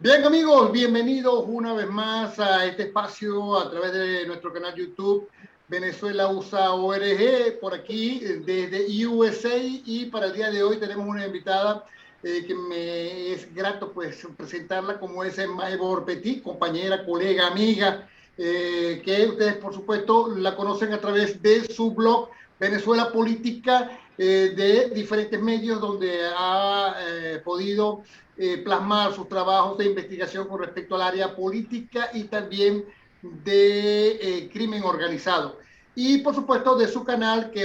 Bien, amigos, bienvenidos una vez más a este espacio a través de nuestro canal YouTube Venezuela USA ORG, por aquí desde USA, y para el día de hoy tenemos una invitada que me es grato pues presentarla, como es Maybor Petit, compañera, colega, amiga, que ustedes por supuesto la conocen a través de su blog Venezuela Política, de diferentes medios donde ha podido plasmar sus trabajos de investigación con respecto al área política y también de crimen organizado. Y por supuesto de su canal, que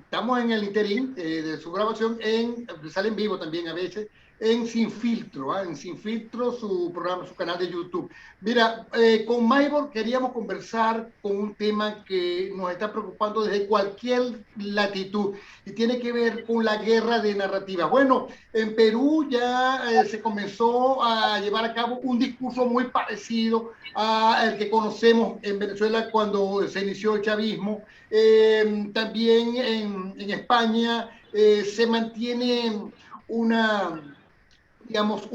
estamos en el interín de su grabación, sale en vivo también a veces, en Sin Filtro, en Sin Filtro, su programa, su canal de YouTube. Mira, con Maybor queríamos conversar con un tema que nos está preocupando desde cualquier latitud y tiene que ver con la guerra de narrativa. Bueno, en Perú ya se comenzó a llevar a cabo un discurso muy parecido al que conocemos en Venezuela cuando se inició el chavismo. También en España se mantiene una, digamos,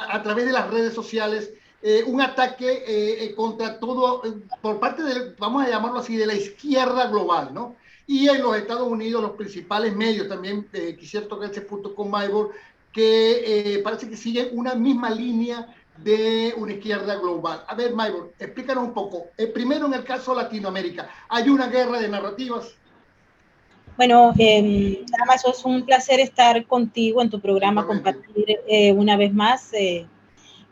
a través de las redes sociales, un ataque contra todo, por parte de, vamos a llamarlo así, de la izquierda global, ¿no? Y en los Estados Unidos, los principales medios, también quisiera tocar ese punto con Maybor, que parece que siguen una misma línea de una izquierda global. A ver, Maybor, explícanos un poco. Primero, en el caso de Latinoamérica, ¿hay una guerra de narrativas? Bueno, Damaso, es un placer estar contigo en tu programa, compartir una vez más.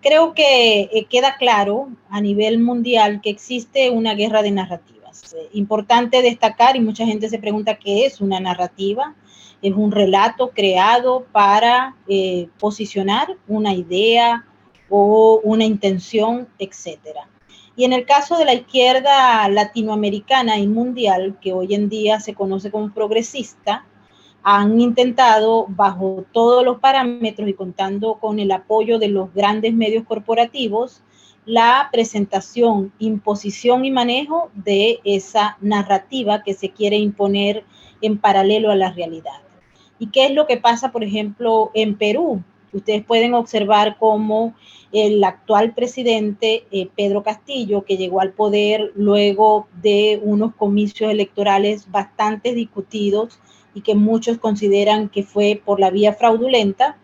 Creo que queda claro a nivel mundial que existe una guerra de narrativas. Importante destacar, y mucha gente se pregunta qué es una narrativa. Es un relato creado para posicionar una idea o una intención, etcétera. Y en el caso de la izquierda latinoamericana y mundial, que hoy en día se conoce como progresista, han intentado, bajo todos los parámetros y contando con el apoyo de los grandes medios corporativos, la presentación, imposición y manejo de esa narrativa que se quiere imponer en paralelo a la realidad. ¿Y qué es lo que pasa, por ejemplo, en Perú? Ustedes pueden observar cómo el actual presidente Pedro Castillo, que llegó al poder luego de unos comicios electorales bastante discutidos y que muchos consideran que fue por la vía fraudulenta,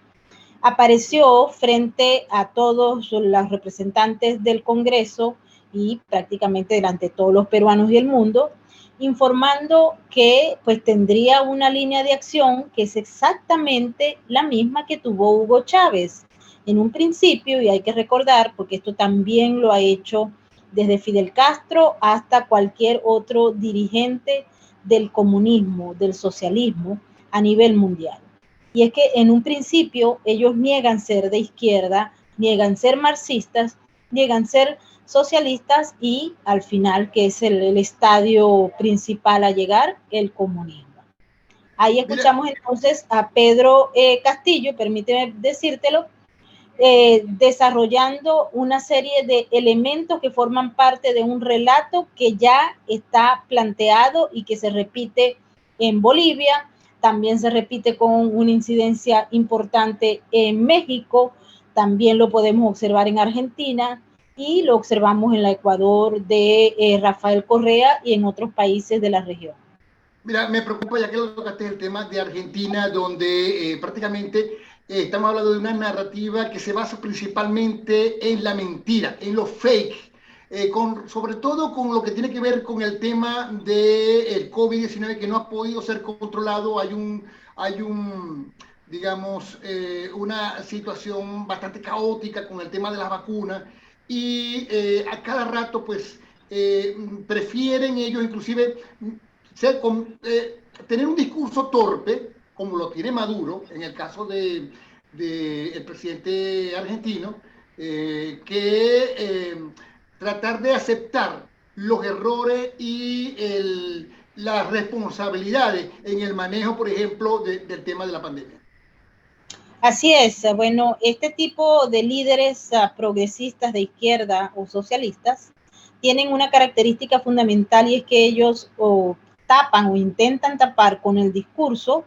apareció frente a todos los representantes del Congreso y prácticamente delante de todos los peruanos y el mundo, informando que pues tendría una línea de acción que es exactamente la misma que tuvo Hugo Chávez en un principio, y hay que recordar, porque esto también lo ha hecho desde Fidel Castro hasta cualquier otro dirigente del comunismo, del socialismo a nivel mundial. Y es que en un principio ellos niegan ser de izquierda, niegan ser marxistas, niegan ser socialistas y al final, que es el estadio principal a llegar, el comunismo. Ahí escuchamos entonces a Pedro Castillo, permíteme decírtelo, desarrollando una serie de elementos que forman parte de un relato que ya está planteado y que se repite en Bolivia, también se repite con una incidencia importante en México, también lo podemos observar en Argentina y lo observamos en el Ecuador de Rafael Correa y en otros países de la región. Mira, me preocupa, ya que lo tocaste, el tema de Argentina, donde prácticamente estamos hablando de una narrativa que se basa principalmente en la mentira, en lo fake, sobre todo con lo que tiene que ver con el tema del COVID-19, que no ha podido ser controlado. Hay un digamos, una situación bastante caótica con el tema de las vacunas, y a cada rato, pues, prefieren ellos inclusive tener un discurso torpe, como lo tiene Maduro, en el caso el presidente argentino, que tratar de aceptar los errores y las responsabilidades en el manejo, por ejemplo, del tema de la pandemia. Así es. Bueno, este tipo de líderes progresistas de izquierda o socialistas tienen una característica fundamental, y es que ellos tapan o intentan tapar con el discurso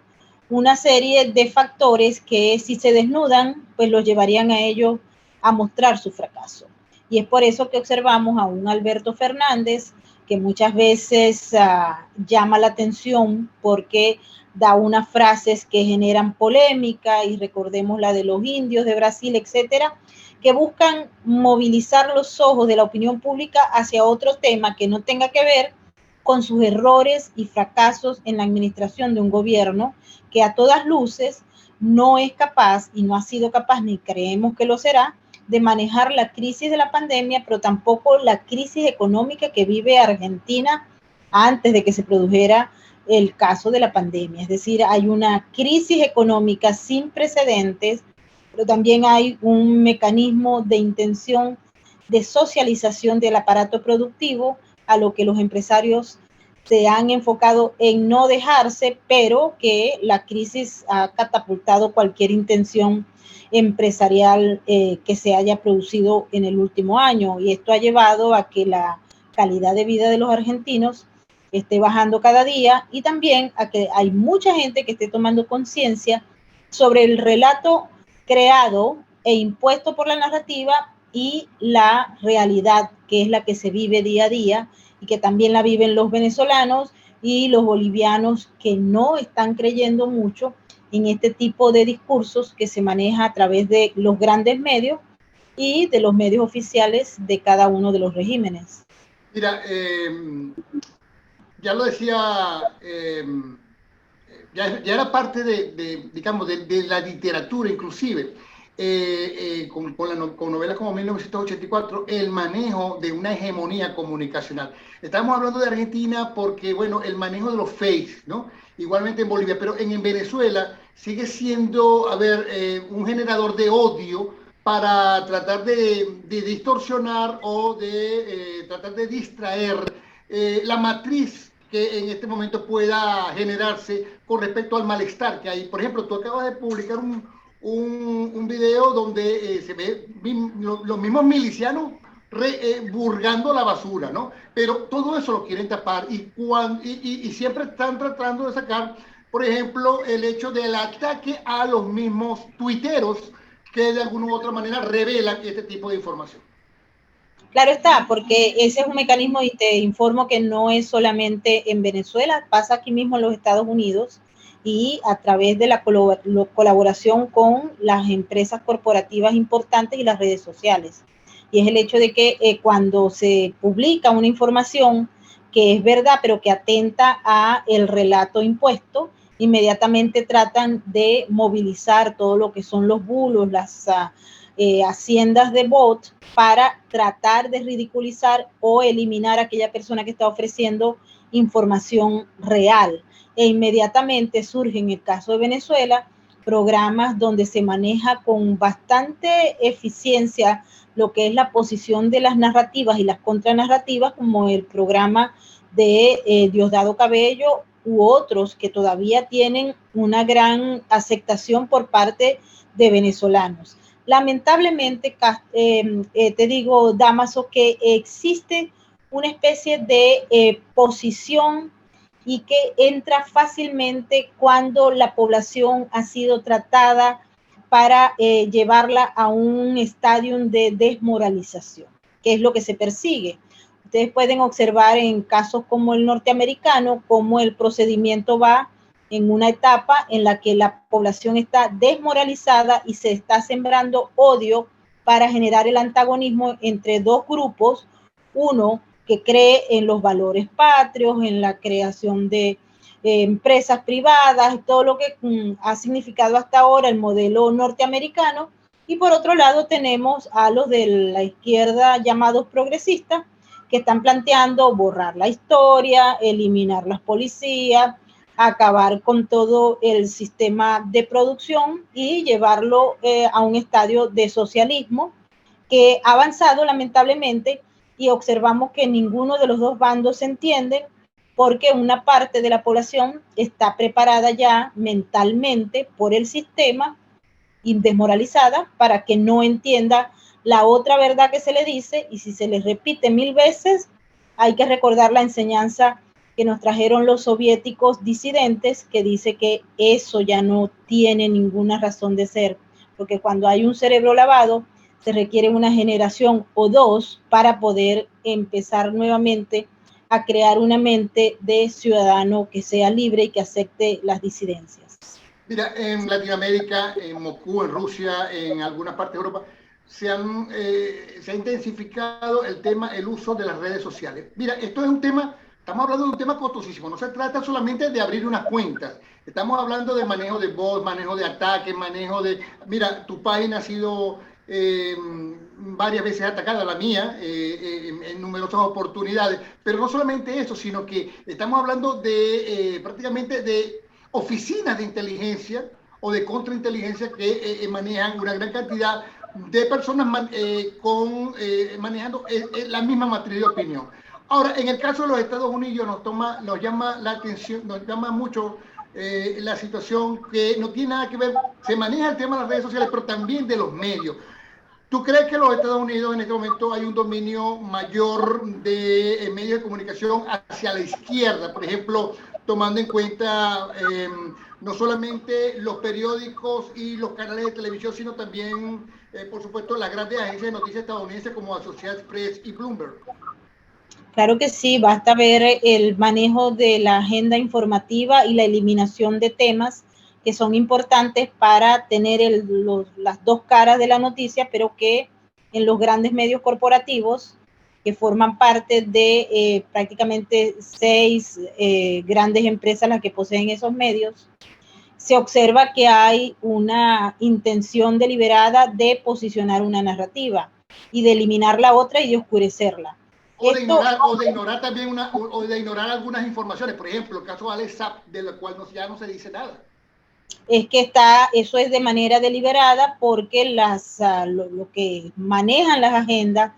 una serie de factores que, si se desnudan, pues los llevarían a ellos a mostrar su fracaso. Y es por eso que observamos a un Alberto Fernández que muchas veces llama la atención porque da unas frases que generan polémica, y recordemos la de los indios de Brasil, etcétera, que buscan movilizar los ojos de la opinión pública hacia otro tema que no tenga que ver con sus errores y fracasos en la administración de un gobierno que a todas luces no es capaz y no ha sido capaz, ni creemos que lo será, de manejar la crisis de la pandemia, pero tampoco la crisis económica que vive Argentina antes de que se produjera el caso de la pandemia. Es decir, hay una crisis económica sin precedentes, pero también hay un mecanismo de intención de socialización del aparato productivo a lo que los empresarios se han enfocado en no dejarse, pero que la crisis ha catapultado cualquier intención empresarial que se haya producido en el último año, y esto ha llevado a que la calidad de vida de los argentinos esté bajando cada día, y también a que hay mucha gente que esté tomando conciencia sobre el relato creado e impuesto por la narrativa y la realidad, que es la que se vive día a día y que también la viven los venezolanos y los bolivianos, que no están creyendo mucho en este tipo de discursos que se maneja a través de los grandes medios y de los medios oficiales de cada uno de los regímenes. Mira, ya lo decía, ya era parte digamos, de la literatura inclusive, con novelas como 1984, el manejo de una hegemonía comunicacional. Estamos hablando de Argentina porque, bueno, el manejo de los fakes, ¿no? Igualmente en Bolivia, pero en Venezuela sigue siendo, a ver, un generador de odio para tratar de distorsionar o de tratar de distraer la matriz que en este momento pueda generarse con respecto al malestar que hay. Por ejemplo, tú acabas de publicar un video donde se ve los mismos milicianos burgando la basura, ¿no? Pero todo eso lo quieren tapar y siempre están tratando de sacar, por ejemplo, el hecho del ataque a los mismos tuiteros que de alguna u otra manera revelan este tipo de información. Claro está, porque ese es un mecanismo, y te informo que no es solamente en Venezuela, pasa aquí mismo en los Estados Unidos, y a través de la colaboración con las empresas corporativas importantes y las redes sociales. Y es el hecho de que cuando se publica una información que es verdad, pero que atenta a el relato impuesto, inmediatamente tratan de movilizar todo lo que son los bulos, las haciendas de bot, para tratar de ridiculizar o eliminar a aquella persona que está ofreciendo información real. E inmediatamente surge, en el caso de Venezuela, programas donde se maneja con bastante eficiencia lo que es la posición de las narrativas y las contranarrativas, como el programa de Diosdado Cabello u otros que todavía tienen una gran aceptación por parte de venezolanos. Lamentablemente, te digo, Damaso, que existe una especie de posición y que entra fácilmente cuando la población ha sido tratada para llevarla a un estadio de desmoralización, que es lo que se persigue. Ustedes pueden observar en casos como el norteamericano cómo el procedimiento va en una etapa en la que la población está desmoralizada y se está sembrando odio para generar el antagonismo entre dos grupos, uno que cree en los valores patrios, en la creación de empresas privadas, todo lo que ha significado hasta ahora el modelo norteamericano, y por otro lado tenemos a los de la izquierda llamados progresistas, que están planteando borrar la historia, eliminar las policías, acabar con todo el sistema de producción y llevarlo a un estadio de socialismo que ha avanzado lamentablemente, y observamos que ninguno de los dos bandos se entiende, porque una parte de la población está preparada ya mentalmente por el sistema y desmoralizada para que no entienda la otra verdad que se le dice, y si se les repite 1000 veces, hay que recordar la enseñanza que nos trajeron los soviéticos disidentes, que dice que eso ya no tiene ninguna razón de ser, porque cuando hay un cerebro lavado, se requiere una generación o dos para poder empezar nuevamente a crear una mente de ciudadano que sea libre y que acepte las disidencias. Mira, en Latinoamérica, en Moscú, en Rusia, en algunas partes de Europa, se ha intensificado el uso de las redes sociales. Mira, esto es un tema, estamos hablando de un tema costosísimo, no se trata solamente de abrir unas cuentas, estamos hablando de manejo de bots, manejo de ataques, mira, tu página ha sido varias veces atacada, la mía, en numerosas oportunidades, pero no solamente eso, sino que estamos hablando de prácticamente de oficinas de inteligencia o de contrainteligencia que manejan una gran cantidad de personas manejando la misma matriz de opinión. Ahora, en el caso de los Estados Unidos nos llama la atención, nos llama mucho la situación que no tiene nada que ver, se maneja el tema de las redes sociales, pero también de los medios. ¿Tú crees que en los Estados Unidos en este momento hay un dominio mayor de medios de comunicación hacia la izquierda? Por ejemplo, tomando en cuenta no solamente los periódicos y los canales de televisión, sino también, por supuesto, las grandes agencias de noticias estadounidenses como Associated Press y Bloomberg. Claro que sí, basta ver el manejo de la agenda informativa y la eliminación de temas que son importantes para tener las dos caras de la noticia, pero que en los grandes medios corporativos, que forman parte de prácticamente 6 grandes empresas las que poseen esos medios, se observa que hay una intención deliberada de posicionar una narrativa y de eliminar la otra y de oscurecerla. O de ignorar también de ignorar algunas informaciones, por ejemplo, el caso de Alex Zapp, de lo cual ya no se dice nada. Es que eso es de manera deliberada porque lo que manejan las agendas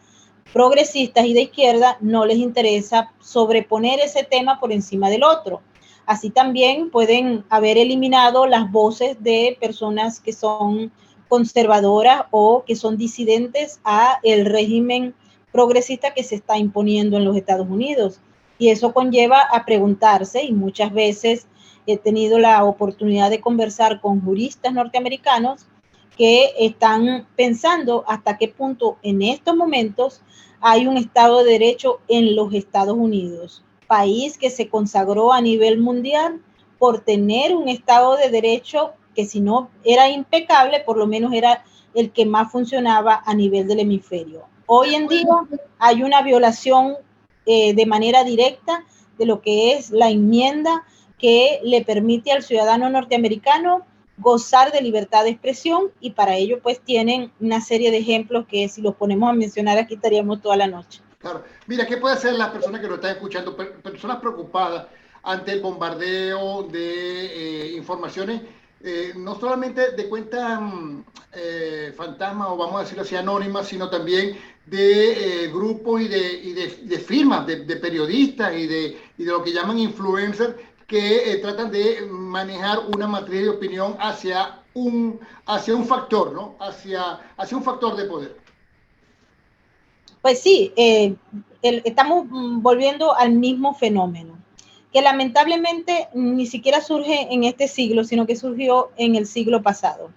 progresistas y de izquierda no les interesa sobreponer ese tema por encima del otro. Así también pueden haber eliminado las voces de personas que son conservadoras o que son disidentes a el régimen progresista que se está imponiendo en los Estados Unidos. Y eso conlleva a preguntarse, y muchas veces he tenido la oportunidad de conversar con juristas norteamericanos que están pensando hasta qué punto en estos momentos hay un Estado de Derecho en los Estados Unidos, país que se consagró a nivel mundial por tener un Estado de Derecho que si no era impecable, por lo menos era el que más funcionaba a nivel del hemisferio. Hoy en día hay una violación de manera directa de lo que es la enmienda que le permite al ciudadano norteamericano gozar de libertad de expresión, y para ello pues tienen una serie de ejemplos que si los ponemos a mencionar aquí estaríamos toda la noche. Claro. Mira, ¿qué puede hacer las personas que nos están escuchando? Personas preocupadas ante el bombardeo de informaciones, no solamente de cuentas fantasmas o vamos a decirlo así anónimas, sino también de grupos y de firmas, de periodistas y de lo que llaman influencers que tratan de manejar una matriz de opinión hacia un factor, ¿no? Hacia un factor de poder. Pues sí, estamos volviendo al mismo fenómeno, que lamentablemente ni siquiera surge en este siglo, sino que surgió en el siglo pasado.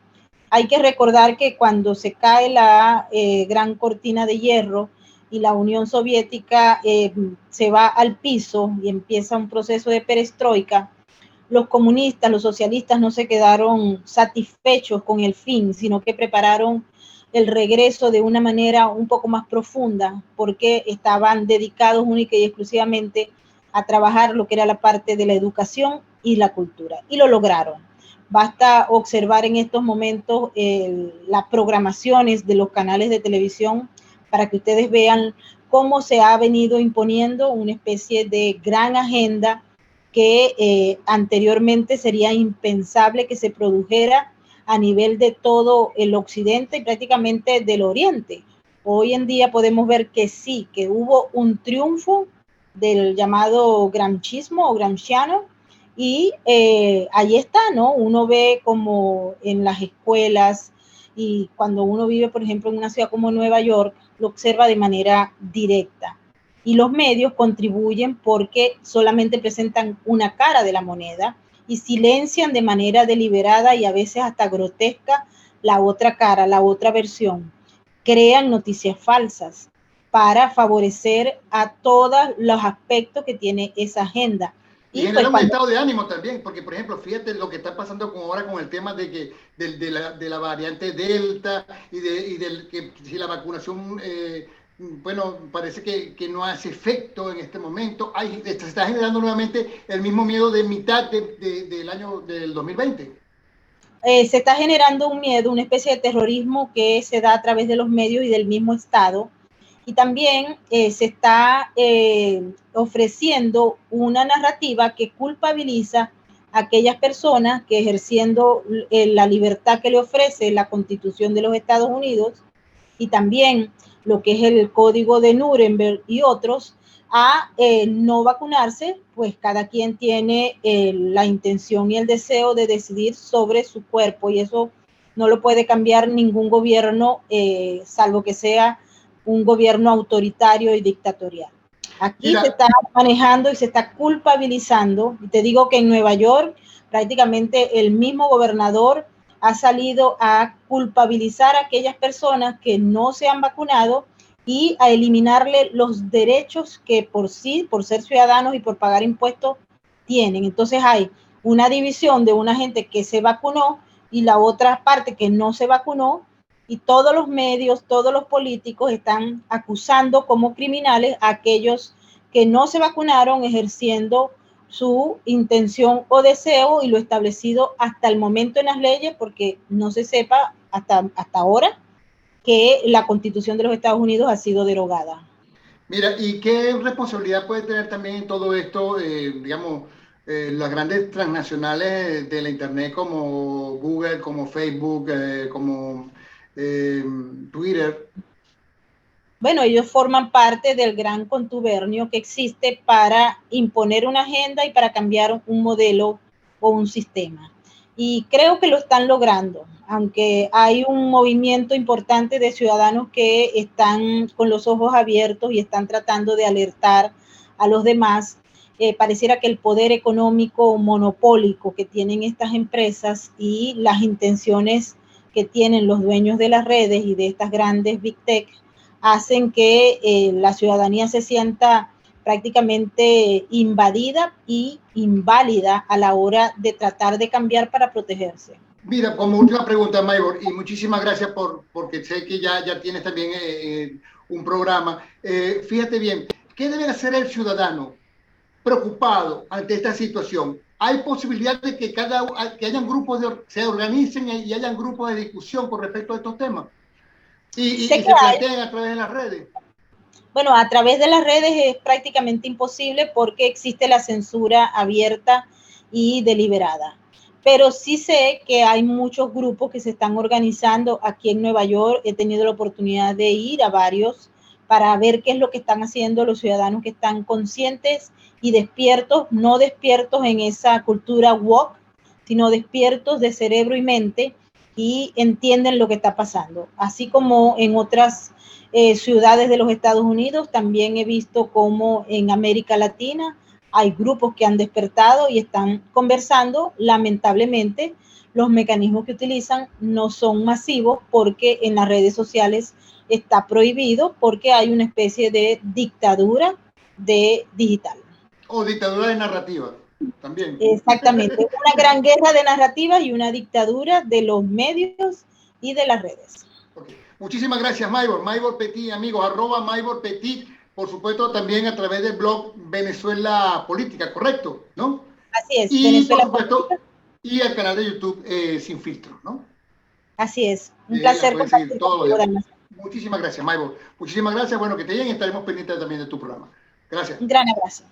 Hay que recordar que cuando se cae la gran cortina de hierro y la Unión Soviética se va al piso y empieza un proceso de perestroika, los comunistas, los socialistas no se quedaron satisfechos con el fin, sino que prepararon el regreso de una manera un poco más profunda, porque estaban dedicados única y exclusivamente a trabajar lo que era la parte de la educación y la cultura, y lo lograron. Basta observar en estos momentos las programaciones de los canales de televisión para que ustedes vean cómo se ha venido imponiendo una especie de gran agenda que anteriormente sería impensable que se produjera a nivel de todo el occidente y prácticamente del oriente. Hoy en día podemos ver que sí, que hubo un triunfo del llamado gramscismo o gramsciano, y ahí está, ¿no? Uno ve como en las escuelas, y cuando uno vive, por ejemplo, en una ciudad como Nueva York, lo observa de manera directa. Y los medios contribuyen porque solamente presentan una cara de la moneda y silencian de manera deliberada y a veces hasta grotesca la otra cara, la otra versión. crean noticias falsas para favorecer a todos los aspectos que tiene esa agenda. Y genera un estado de ánimo también, porque por ejemplo, fíjate lo que está pasando ahora con el tema de la variante Delta y del que si la vacunación, bueno, parece que no hace efecto en este momento. Se está generando nuevamente el mismo miedo de mitad del año del 2020. Se está generando un miedo, una especie de terrorismo que se da a través de los medios y del mismo Estado. Y también se está ofreciendo una narrativa que culpabiliza a aquellas personas que ejerciendo la libertad que le ofrece la Constitución de los Estados Unidos y también lo que es el Código de Nuremberg y otros, a no vacunarse, pues cada quien tiene la intención y el deseo de decidir sobre su cuerpo y eso no lo puede cambiar ningún gobierno, salvo que sea un gobierno autoritario y dictatorial. Aquí se está manejando y se está culpabilizando. Y te digo que en Nueva York prácticamente el mismo gobernador ha salido a culpabilizar a aquellas personas que no se han vacunado y a eliminarle los derechos que por sí, por ser ciudadanos y por pagar impuestos, tienen. Entonces hay una división de una gente que se vacunó y la otra parte que no se vacunó, y todos los medios, todos los políticos están acusando como criminales a aquellos que no se vacunaron ejerciendo su intención o deseo y lo establecido hasta el momento en las leyes, porque no se sepa hasta ahora que la Constitución de los Estados Unidos ha sido derogada. Mira, ¿y qué responsabilidad puede tener también en todo esto, digamos, las grandes transnacionales de la Internet como Google, como Facebook, como Twitter? Bueno, ellos forman parte del gran contubernio que existe para imponer una agenda y para cambiar un modelo o un sistema. Y creo que lo están logrando, aunque hay un movimiento importante de ciudadanos que están con los ojos abiertos y están tratando de alertar a los demás. Pareciera que el poder económico monopólico que tienen estas empresas y las intenciones que tienen los dueños de las redes y de estas grandes Big Tech hacen que la ciudadanía se sienta prácticamente invadida y inválida a la hora de tratar de cambiar para protegerse. Mira, como última pregunta, Maybor, y muchísimas gracias porque sé que ya tienes también un programa. Fíjate bien, ¿qué debe hacer el ciudadano preocupado ante esta situación? ¿Hay posibilidad de que hayan grupos se organicen y hayan grupos de discusión con respecto a estos temas? Y se planteen a través de las redes. Bueno, a través de las redes es prácticamente imposible porque existe la censura abierta y deliberada. Pero sí sé que hay muchos grupos que se están organizando aquí en Nueva York. He tenido la oportunidad de ir a varios para ver qué es lo que están haciendo los ciudadanos que están conscientes y despiertos, no despiertos en esa cultura woke, sino despiertos de cerebro y mente y entienden lo que está pasando. Así como en otras ciudades de los Estados Unidos, también he visto cómo en América Latina hay grupos que han despertado y están conversando. Lamentablemente, los mecanismos que utilizan no son masivos porque en las redes sociales está prohibido porque hay una especie de dictadura de digital. O dictadura de narrativa, también. Exactamente, una gran guerra de narrativas y una dictadura de los medios y de las redes. Okay. Muchísimas gracias, Maybor. Maybor Petit, amigos, @Maybor Petit, por supuesto, también a través del blog Venezuela Política, ¿correcto? ¿No? Así es. Y, Venezuela por supuesto, Política. Y el canal de YouTube Sin Filtro, ¿no? Así es. Un placer compartir todos los días. Muchísimas gracias, Maybor. Muchísimas gracias. Bueno, que te lleguen, estaremos pendientes también de tu programa. Gracias. Un gran abrazo.